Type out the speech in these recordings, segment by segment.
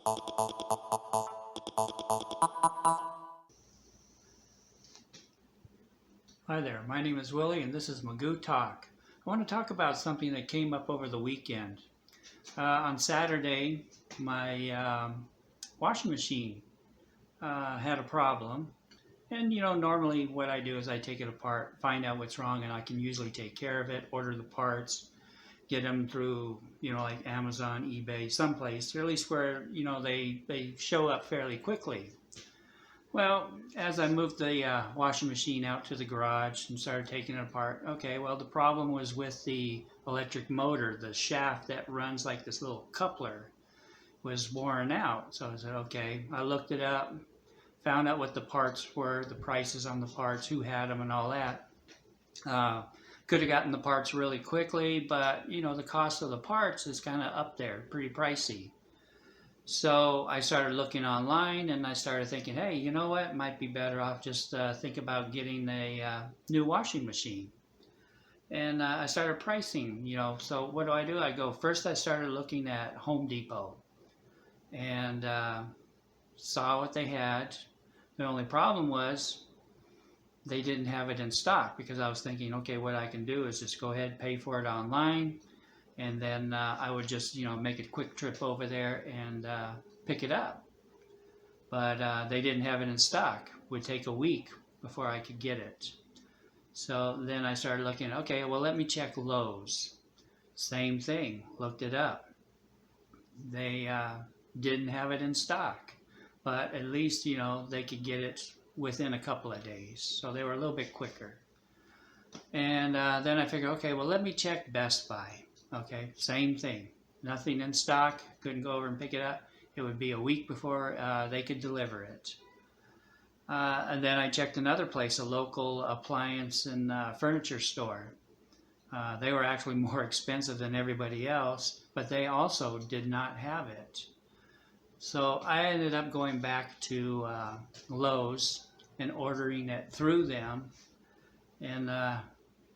Hi there, my name is Willie and this is Magoo Talk. I want to talk about something that came up over the weekend. On Saturday, my washing machine had a problem. And normally what I do is I take it apart, find out what's wrong, and I can usually take care of it, order the parts, get them through, like Amazon, eBay, someplace, or at least where, they show up fairly quickly. Well, as I moved the washing machine out to the garage and started taking it apart, okay, well, the problem was with the electric motor. The shaft that runs like this little coupler was worn out. So I said, okay, I looked it up, found out what the parts were, the prices on the parts, who had them, and all that. Could have gotten the parts really quickly, but, the cost of the parts is kind of up there, pretty pricey. So I started looking online and I started thinking, hey, you know what? Might be better off just think about getting a new washing machine. And I started pricing, so what do? First I started looking at Home Depot and saw what they had. The only problem was they didn't have it in stock because I was thinking, okay, what I can do is just go ahead and pay for it online. And then I would just, make a quick trip over there and pick it up. But they didn't have it in stock. It would take a week before I could get it. So then I started looking, okay, well, let me check Lowe's. Same thing, looked it up. They didn't have it in stock. But at least, they could get it within a couple of days. So they were a little bit quicker. And then I figured, okay, well, let me check Best Buy. Okay, same thing. Nothing in stock. Couldn't go over and pick it up. It would be a week before they could deliver it. And then I checked another place, a local appliance and furniture store. They were actually more expensive than everybody else, but they also did not have it. So I ended up going back to Lowe's and ordering it through them. And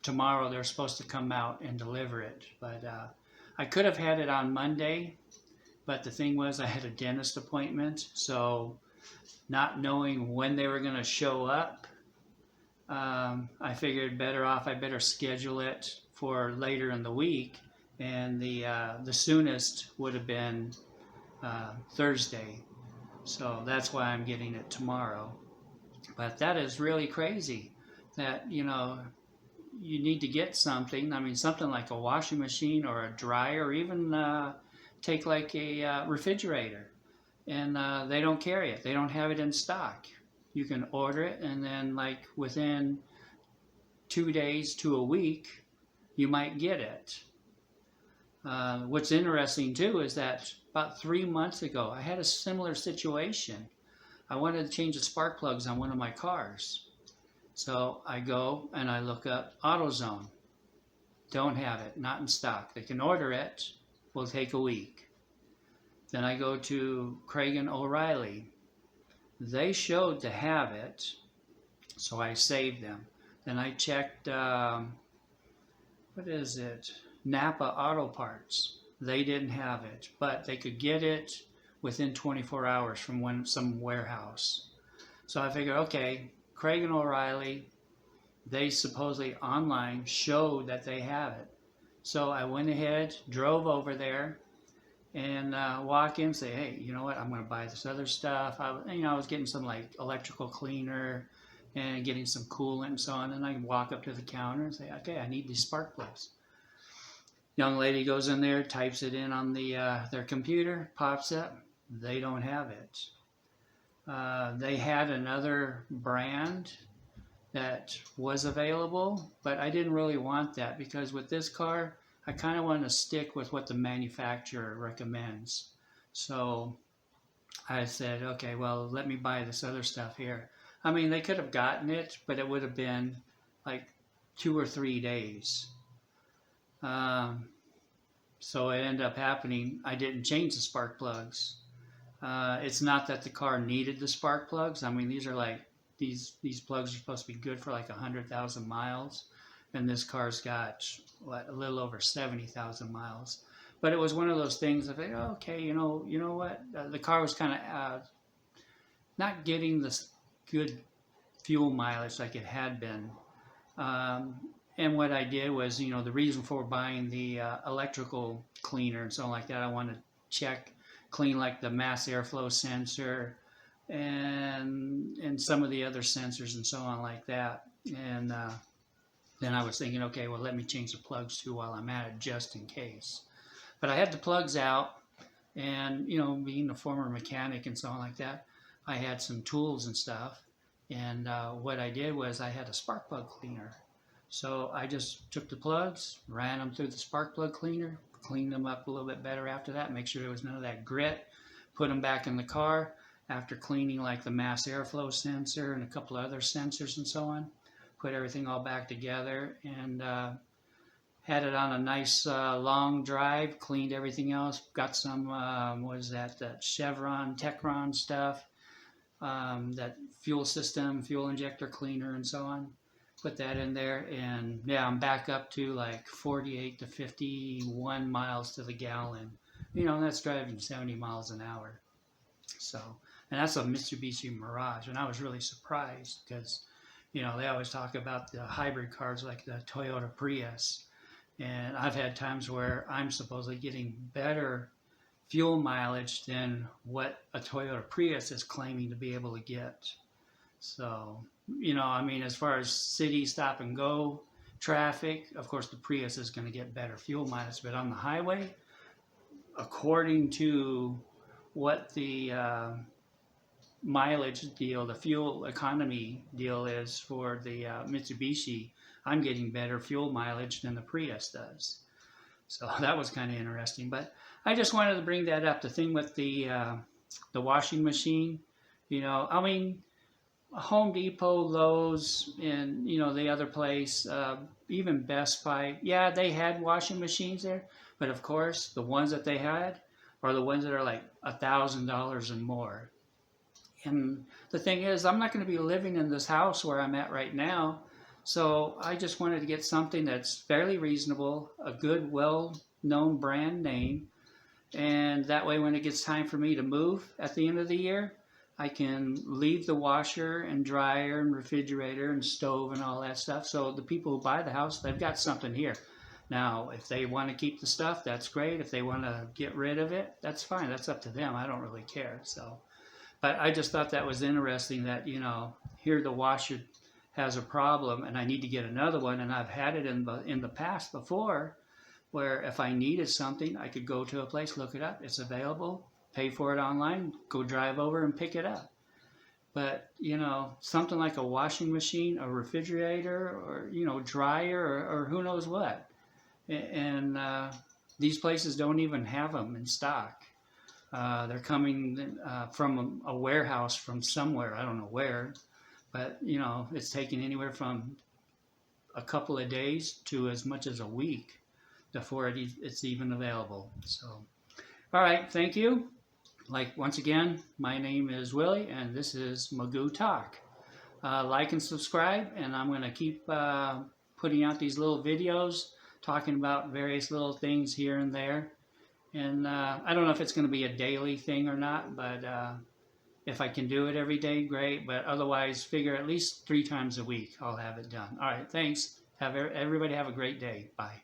tomorrow they're supposed to come out and deliver it, but I could have had it on Monday, but the thing was I had a dentist appointment, so not knowing when they were going to show up, I figured I better schedule it for later in the week, and the soonest would have been Thursday, so that's why I'm getting it tomorrow. But that is really crazy that you need to get something. I mean, something like a washing machine or a dryer, or even take like a refrigerator, and they don't carry it. They don't have it in stock. You can order it, and then like within 2 days to a week, you might get it. What's interesting too is that about 3 months ago, I had a similar situation. I wanted to change the spark plugs on one of my cars. So I go and I look up AutoZone. Don't have it, not in stock. They can order it, will take a week. Then I go to Craig and O'Reilly. They showed to have it, so I saved them. Then I checked, Napa Auto Parts. They didn't have it, but they could get it within 24 hours from some warehouse. So I figured, okay, Craig and O'Reilly, they supposedly online showed that they have it. So I went ahead, drove over there, and walk in and say, hey, you know what, I'm going to buy this other stuff. I was getting some like electrical cleaner and getting some coolant and so on. And I walk up to the counter and say, okay, I need these spark plugs. Young lady goes in there, types it in on their computer, pops up. They don't have it. They had another brand that was available, but I didn't really want that because with this car, I kind of want to stick with what the manufacturer recommends. So I said, okay, well, let me buy this other stuff here. I mean, they could have gotten it, but it would have been like 2 or 3 days. So it ended up happening, I didn't change the spark plugs. It's not that the car needed the spark plugs. I mean, these are like, these plugs are supposed to be good for like 100,000 miles. And this car's got a little over 70,000 miles. But it was one of those things of, oh, okay, you know what? The car was kind of not getting this good fuel mileage like it had been. Um, and what I did was, the reason for buying the electrical cleaner and so on like that, I wanted to clean like the mass airflow sensor and some of the other sensors and so on like that. And then I was thinking, okay, well, let me change the plugs too while I'm at it, just in case. But I had the plugs out, and being a former mechanic and so on like that, I had some tools and stuff. And what I did was I had a spark plug cleaner. So I just took the plugs, ran them through the spark plug cleaner, cleaned them up a little bit better after that, make sure there was none of that grit, put them back in the car after cleaning like the mass airflow sensor and a couple of other sensors and so on. Put everything all back together and had it on a nice long drive, cleaned everything else, got some, that Chevron, Techron stuff, that fuel system, fuel injector cleaner and so on. Put that in there, and yeah, I'm back up to like 48 to 51 miles to the gallon. That's driving 70 miles an hour. So, and that's a Mitsubishi Mirage, and I was really surprised because, they always talk about the hybrid cars like the Toyota Prius, and I've had times where I'm supposedly getting better fuel mileage than what a Toyota Prius is claiming to be able to get. So, as far as city stop and go traffic, of course the Prius is going to get better fuel mileage, but on the highway, according to what the mileage deal, the fuel economy deal is for the Mitsubishi, I'm getting better fuel mileage than the Prius does. So that was kind of interesting. But I just wanted to bring that up. The thing with the washing machine, Home Depot, Lowe's, and the other place, even Best Buy, yeah, they had washing machines there, but of course the ones that they had are the ones that are like $1,000 and more. And the thing is, I'm not going to be living in this house where I'm at right now, so I just wanted to get something that's fairly reasonable, a good, well-known brand name, and that way when it gets time for me to move at the end of the year, I can leave the washer and dryer and refrigerator and stove and all that stuff. So the people who buy the house, they've got something here. Now, if they want to keep the stuff, that's great. If they want to get rid of it, that's fine. That's up to them. I don't really care. So, but I just thought that was interesting that, here the washer has a problem and I need to get another one. And I've had it in the past before where if I needed something, I could go to a place, look it up. It's available. Pay for it online, go drive over and pick it up. But, something like a washing machine, a refrigerator, or, dryer, or who knows what. And these places don't even have them in stock. They're coming from a warehouse from somewhere, I don't know where. But, it's taking anywhere from a couple of days to as much as a week before it's even available. So, all right, thank you. Once again, my name is Willie, and this is Magoo Talk. Like and subscribe, and I'm going to keep putting out these little videos talking about various little things here and there. And I don't know if it's going to be a daily thing or not, but if I can do it every day, great. But otherwise, figure at least 3 times a week I'll have it done. All right, thanks. Everybody have a great day. Bye.